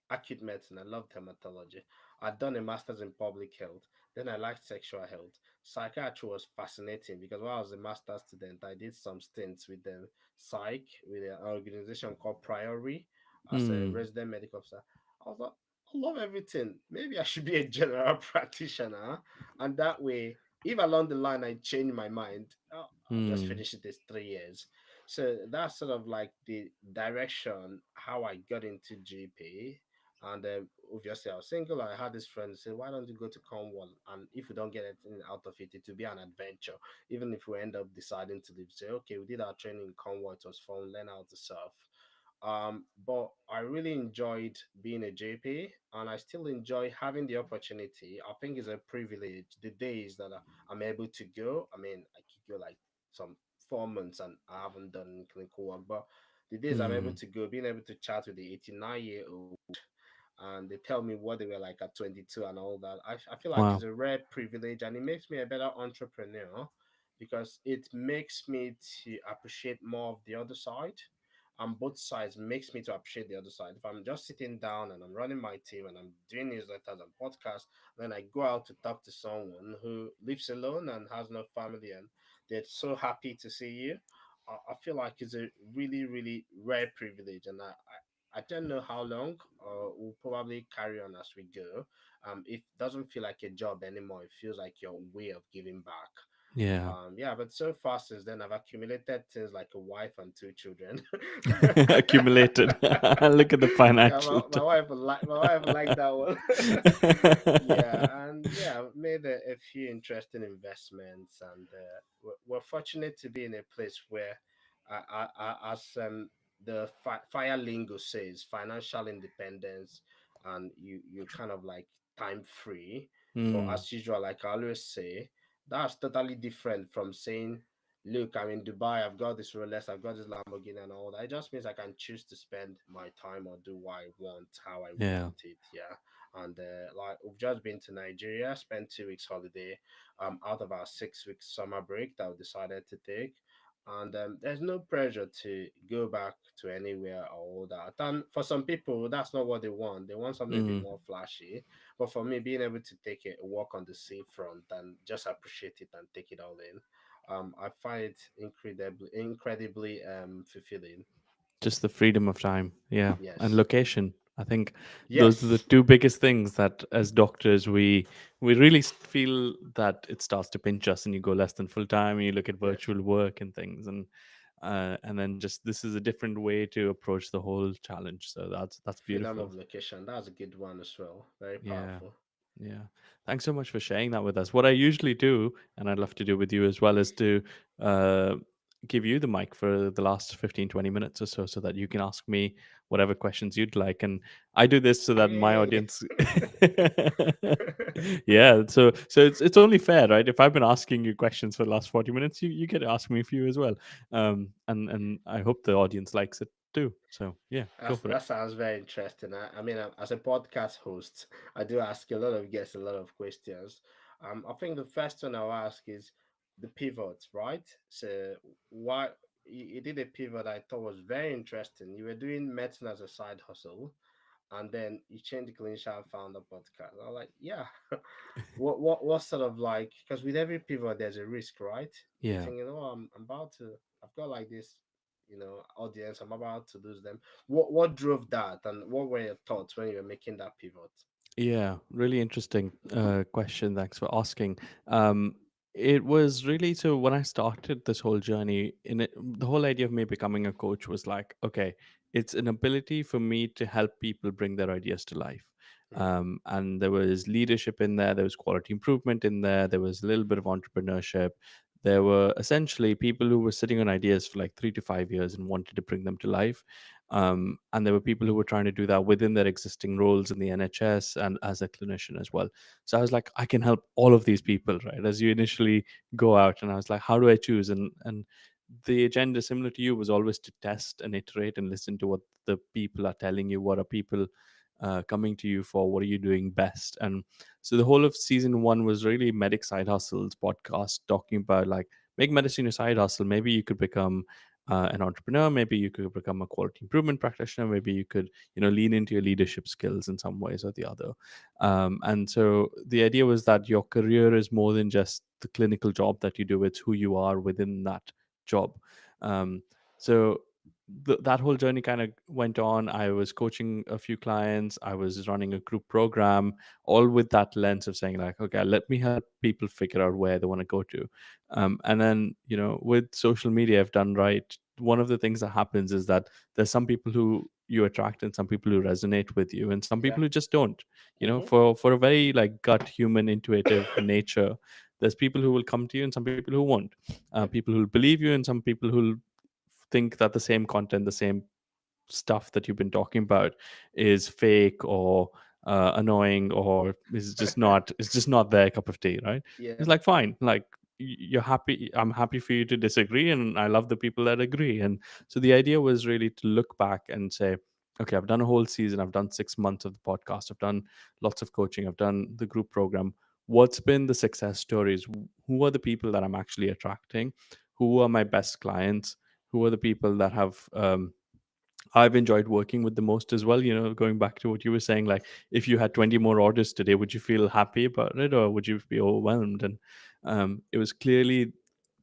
acute medicine. I loved hematology. I'd done a master's in public health. Then I liked sexual health. Psychiatry was fascinating because while I was a master's student, I did some stints with the psych, with an organization called Priory as a Mm, resident medical officer. I was like, I love everything. Maybe I should be a general practitioner. And that way, if along the line I change my mind, I'll just mm, finish it as 3 years. So that's sort of like the direction how I got into GP. And obviously, I was single. I had this friend say, "Why don't you go to Cornwall? And if we don't get anything out of it, it will be an adventure. Even if we end up deciding to leave, say, okay, we did our training in Cornwall. It was fun. Learn how to surf. But I really enjoyed being a JP, and I still enjoy having the opportunity. I think it's a privilege. The days that I'm able to go. I mean, I could go like some 4 months, and I haven't done clinical work, but the days I'm able mm, to go, being able to chat with the 89-year-old and they tell me what they were like at 22 and all that. I feel like it's wow. a rare privilege and it makes me a better entrepreneur because it makes me to appreciate more of the other side. And both sides makes me to appreciate the other side. If I'm just sitting down and I'm running my team and I'm doing newsletters and podcasts, then I go out to talk to someone who lives alone and has no family and they're so happy to see you. I feel like it's a really, really rare privilege, and I don't know how long. We'll probably carry on as we go. It doesn't feel like a job anymore. It feels like your way of giving back. Yeah. Yeah, but so far since then, I've accumulated things like a wife and two children. Accumulated. Look at the Yeah, financial. my wife will like that one. Yeah, and yeah, I've made a few interesting investments, and we're fortunate to be in a place where, as the fire lingo says, financial independence, and you kind of like time free. But Mm, as usual, like I always say, that's totally different from saying, look, I'm in Dubai, I've got this Rolex, I've got this Lamborghini and all that. It just means I can choose to spend my time or do what I want, how I yeah. want it. Yeah. And like we've just been to Nigeria, spent 2 weeks holiday, out of our 6 weeks summer break that we decided to take. And there's no pressure to go back to anywhere or all that. And for some people, that's not what they want. They want something a bit Mm, more flashy. But for me, being able to take a walk on the seafront and just appreciate it and take it all in, I find it incredibly fulfilling. just the freedom of time. Yeah. And Yes, location. I think those are the yes, two biggest things that as doctors we really feel that it starts to pinch us, and you go less than full time and you look at yes. virtual work and things, and then just this is a different way to approach the whole challenge. So that's Freedom beautiful. of location. That's a good one as well. Very Yeah. powerful. Yeah. Thanks so much for sharing that with us. What I usually do, and I'd love to do with you as well, is to uh, give you the mic for the last 15, 20 minutes or so that you can ask me whatever questions you'd like. And I do this so that my Yay! audience. Yeah. So it's only fair, right? If I've been asking you questions for the last 40 minutes, you get to ask me a few as well. And I hope the audience likes it too. So yeah, go for it. That sounds very interesting. I mean, as a podcast host, I do ask a lot of guests a lot of questions. I think the first one I'll ask is the pivot, right? So, why you did a pivot I thought was very interesting. You were doing medicine as a side hustle, and then you changed the clinician and found a podcast. I was like, yeah, what sort of like, because with every pivot there's a risk, right? You're Yeah. thinking, oh, I'm about to, I've got like this, audience, I'm about to lose them. What drove that, and what were your thoughts when you were making that pivot? Yeah, really interesting question. Thanks for asking. Um, it was really so when I started this whole journey, the whole idea of me becoming a coach was like, okay, it's an ability for me to help people bring their ideas to life. Mm, And there was leadership in there was quality improvement in there was a little bit of entrepreneurship. There were essentially people who were sitting on ideas for like 3 to 5 years and wanted to bring them to life. And there were people who were trying to do that within their existing roles in the NHS and as a clinician as well. So I was like, I can help all of these people, right? As you initially go out, and I was like, how do I choose? And the agenda, similar to you, was always to test and iterate and listen to what the people are telling you. What are people coming to you for? What are you doing best? And so the whole of season one was really Medic Side Hustles podcast, talking about like make medicine your side hustle. Maybe you could become an entrepreneur. Maybe you could become a quality improvement practitioner. Maybe you could, lean into your leadership skills in some ways or the other. And so the idea was that your career is more than just the clinical job that you do; it's who you are within that job. Um, so that whole journey kind of went on. I was coaching a few clients. I was running a group program, all with that lens of saying like, okay, let me help people figure out where they want to go to. And then, with social media, I've done right. One of the things that happens is that there's some people who you attract and some people who resonate with you and some yeah. people who just don't. Mm-hmm. For a very like gut human intuitive nature, there's people who will come to you and some people who won't. Yep. People who will believe you and some people who think that the same content, the same stuff that you've been talking about is fake or annoying or is just not it's just not their cup of tea, right? It's Yeah. like fine, like you're happy, I'm happy for you to disagree, and I love the people that agree. And so the idea was really to look back and say, okay, I've done a whole season, I've done 6 months of the podcast, I've done lots of coaching, I've done the group program. What's been the success stories? Who are the people that I'm actually attracting? Who are my best clients? Who are the people that have I've enjoyed working with the most as well. Going back to what you were saying, like if you had 20 more orders today, would you feel happy about it or would you be overwhelmed? And it was clearly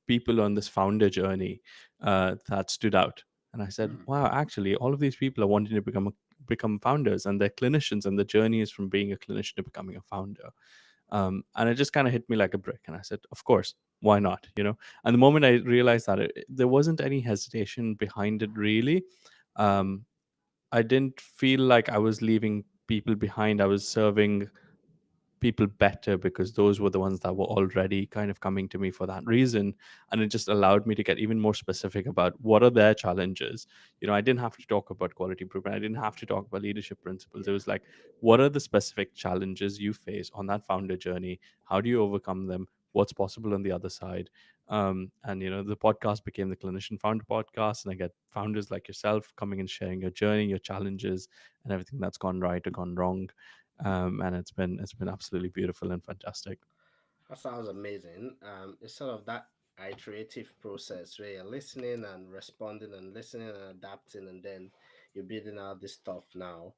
people on this founder journey that stood out. And I said, Mm. wow, actually, all of these people are wanting to become founders, and they're clinicians, and the journey is from being a clinician to becoming a founder. And it just kind of hit me like a brick. And I said, of course, why not? And the moment I realized that, there wasn't any hesitation behind it, really. Mm. Um, I didn't feel like I was leaving people behind. I was serving people better because those were the ones that were already kind of coming to me for that reason. And it just allowed me to get even more specific about what are their challenges. I didn't have to talk about quality improvement, I didn't have to talk about leadership principles. It Yeah. was like, what are the specific challenges you face on that founder journey? How do you overcome them? What's possible on the other side? And the podcast became the Clinician Founder Podcast, and I get founders like yourself coming and sharing your journey, your challenges, and everything that's gone right or gone wrong. And it's been absolutely beautiful and fantastic. That sounds amazing. It's sort of that iterative process where you're listening and responding and listening and adapting, and then you're building out this stuff now.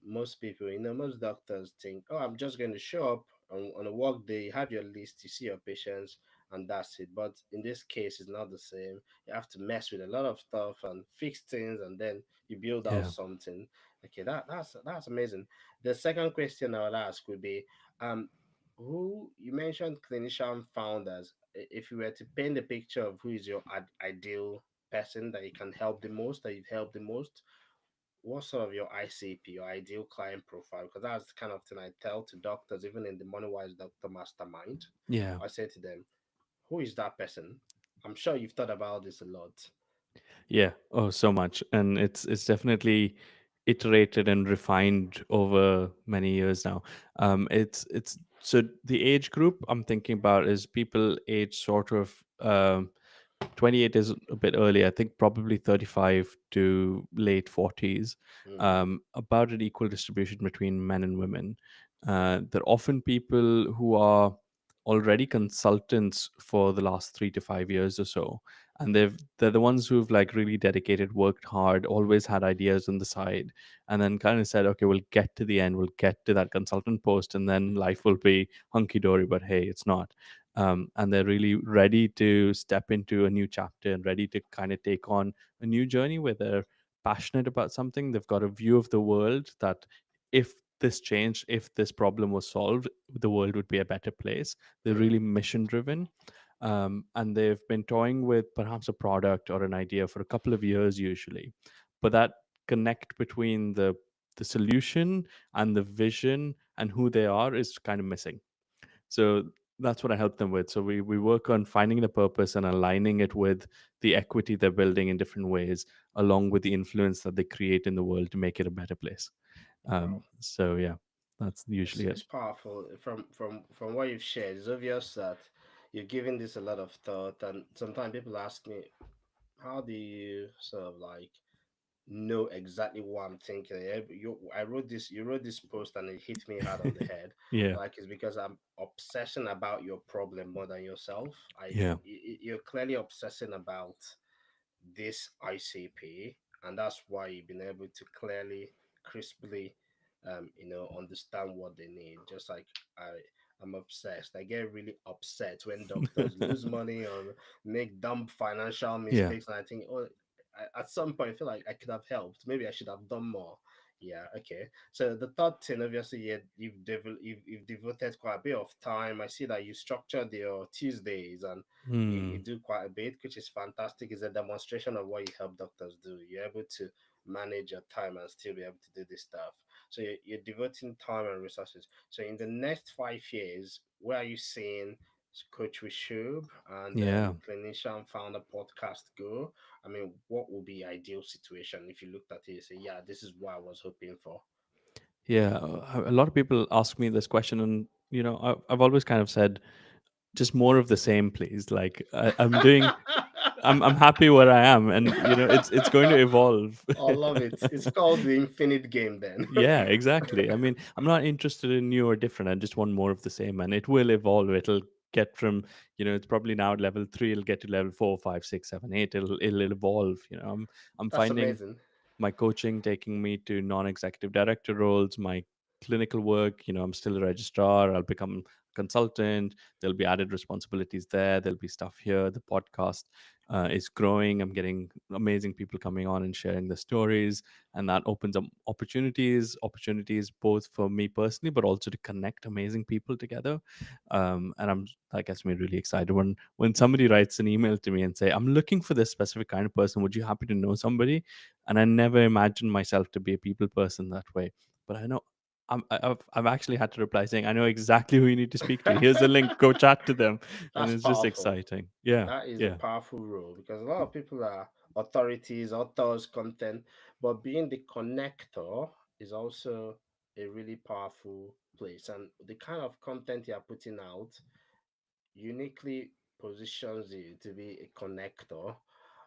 Most people, most doctors think, oh, I'm just going to show up on a work day, have your list, you see your patients, and that's it. But in this case, it's not the same. You have to mess with a lot of stuff and fix things, and then you build out Yeah, something. Okay, that's amazing. The second question I would ask would be, um, who you mentioned clinician founders. If you were to paint a picture of who is your ideal person that you can help the most, that you've helped the most, what sort of your ICP, your ideal client profile? Because that's the kind of thing I tell to doctors, even in the Moneywise Doctor Mastermind. yeah, I say to them, who is that person? I'm sure you've thought about this a lot. yeah. Oh, so much, and it's definitely iterated and refined over many years now. It's so the age group I'm thinking about is people age sort of 28 is a bit early. I think probably 35 to late 40s. Mm, About an equal distribution between men and women. They're often people who are already consultants for the last 3 to 5 years or so, and they're the ones who've like really dedicated, worked hard, always had ideas on the side, and then kind of said, okay, we'll get to the end, we'll get to that consultant post, and then life will be hunky dory. But hey, it's not. And they're really ready to step into a new chapter and ready to kind of take on a new journey where they're passionate about something. They've got a view of the world that if this changed, if this problem was solved, the world would be a better place. They're mm, really mission driven. And they've been toying with perhaps a product or an idea for a couple of years usually. But that connect between the solution and the vision and who they are is kind of missing. So that's what I help them with. So we work on finding the purpose and aligning it with the equity they're building in different ways, along with the influence that they create in the world to make it a better place. wow. So yeah, that's It's, usually it. it's powerful. From what you've shared, it's obvious that you're giving this a lot of thought. And sometimes people ask me, how do you sort of like know exactly what I'm thinking? I wrote this. You wrote this post, and it hit me hard on the head. Yeah, Like it's because I'm obsessing about your problem more than yourself. yeah, You're clearly obsessing about this ICP, and that's why you've been able to clearly, crisply, understand what they need. Just like I, I'm obsessed. I get really upset when doctors lose money or make dumb financial yeah, mistakes, and I think, oh, at some point, I feel like I could have helped. Maybe I should have done more. Yeah, okay. So the third thing, obviously, you've devoted quite a bit of time. I see that you structured your Tuesdays and you Hmm. do quite a bit, which is fantastic. It's a demonstration of what you help doctors do. You're able to manage your time and still be able to do this stuff. So you're devoting time and resources. So in the next 5 years, where are you seeing Coach Rishub and Yeah, Clinician Founder Podcast go? I mean, what would be ideal situation if you looked at it and say, yeah, this is what I was hoping for? yeah. A lot of people ask me this question, and I've always kind of said just more of the same, please. Like I'm doing, I'm happy where I am, and it's going to evolve. I love it. It's called the Infinite Game then. Yeah, exactly. I mean, I'm not interested in new or different. I just want more of the same, and it will evolve. It'll get from, it's probably now at level 3. It'll get to level 4, 5, 6, 7, 8. It'll evolve. I'm That's finding amazing. my coaching taking me to non-executive director roles. My clinical work. I'm still a registrar. I'll become consultant. There'll be added responsibilities there. There'll be stuff here. The podcast is growing. I'm getting amazing people coming on and sharing the stories, and that opens up opportunities both for me personally, but also to connect amazing people together. And that gets me really excited when somebody writes an email to me and say, I'm looking for this specific kind of person, would you happen to know somebody? And I never imagined myself to be a people person that way, but I know I've actually had to reply saying, I know exactly who you need to speak to. Here's a link, go chat to them. And That's it's just powerful. exciting. Yeah, That is a yeah. powerful role because a lot of people are authorities, authors, content, but being the connector is also a really powerful place. And the kind of content you're putting out uniquely positions you to be a connector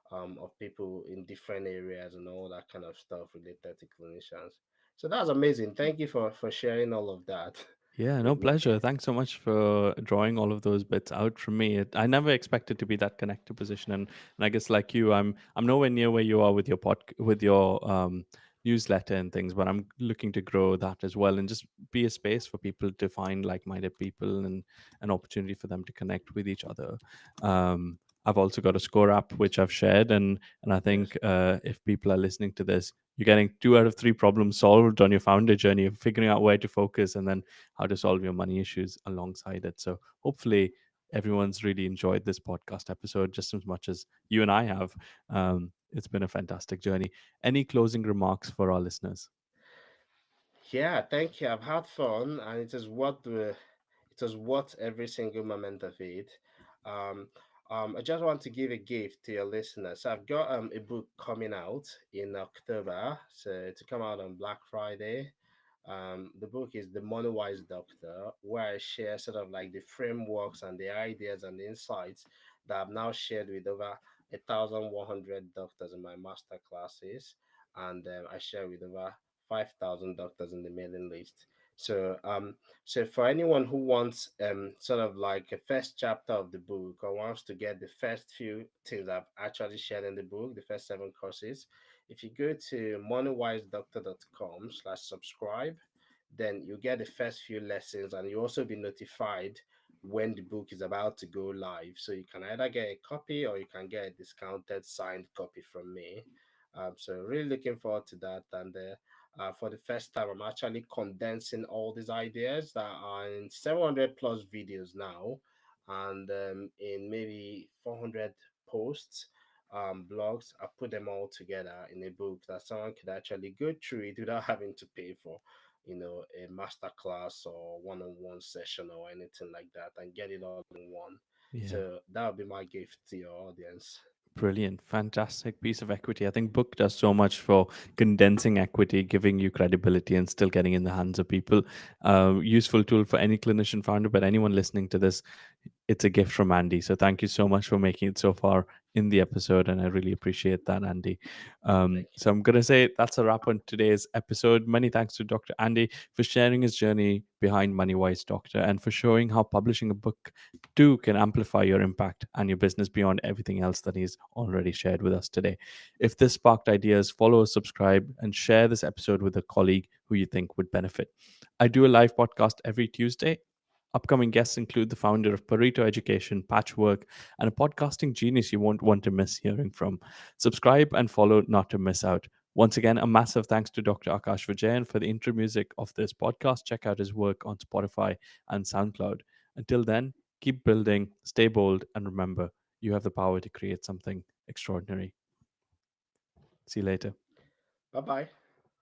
of people in different areas and all that kind of stuff related to clinicians. So that's amazing. Thank you for sharing all of that Yeah, no with me. pleasure. Thanks so much for drawing all of those bits out from me. I never expected to be that connected position, and I guess like you, I'm nowhere near where you are with your newsletter and things, but I'm looking to grow that as well and just be a space for people to find like-minded people and an opportunity for them to connect with each other. I've also got a score app which I've shared, and I Yes. think if people are listening to this, you're getting 2 out of 3 problems solved on your founder journey, of figuring out where to focus and then how to solve your money issues alongside it. So hopefully everyone's really enjoyed this podcast episode just as much as you and I have. It's been a fantastic journey. Any closing remarks for our listeners? Yeah, thank you. I've had fun, and it was worth every single moment of it. Um, I just want to give a gift to your listeners. So I've got a book coming out in October, so to come out on Black Friday. The book is The Moneywise Doctor, where I share sort of like the frameworks and the ideas and the insights that I've now shared with over 1,100 doctors in my master classes, and I share with over 5,000 doctors in the mailing list. So, so for anyone who wants sort of like a first chapter of the book or wants to get the first few things I've actually shared in the book, the first 7 courses, if you go to moneywisedoctor.com/subscribe, then you get the first few lessons and you also be notified when the book is about to go live. So you can either get a copy or you can get a discounted signed copy from me. So really looking forward to that. And for the first time, I'm actually condensing all these ideas that are in 700 plus videos now, and in maybe 400 posts, blogs. I put them all together in a book that someone could actually go through it without having to pay for, a master class or one-on-one session or anything like that, and get it all in one. Yeah. So that would be my gift to your audience. Brilliant. Fantastic piece of equity. I think book does so much for condensing equity, giving you credibility and still getting in the hands of people. Useful tool for any clinician founder, but anyone listening to this, it's a gift from Andy. So thank you so much for making it so far in the episode. And I really appreciate that, Andy. Thank you. So I'm going to say that's a wrap on today's episode. Many thanks to Dr. Andy for sharing his journey behind Moneywise Doctor and for showing how publishing a book too can amplify your impact and your business beyond everything else that he's already shared with us today. If this sparked ideas, follow, subscribe, and share this episode with a colleague who you think would benefit. I do a live podcast every Tuesday. Upcoming guests include the founder of Pareto Education, Patchwork, and a podcasting genius you won't want to miss hearing from. Subscribe and follow not to miss out. Once again, a massive thanks to Dr. Akash Vijayan for the intro music of this podcast. Check out his work on Spotify and SoundCloud. Until then, keep building, stay bold, and remember, you have the power to create something extraordinary. See you later. Bye bye.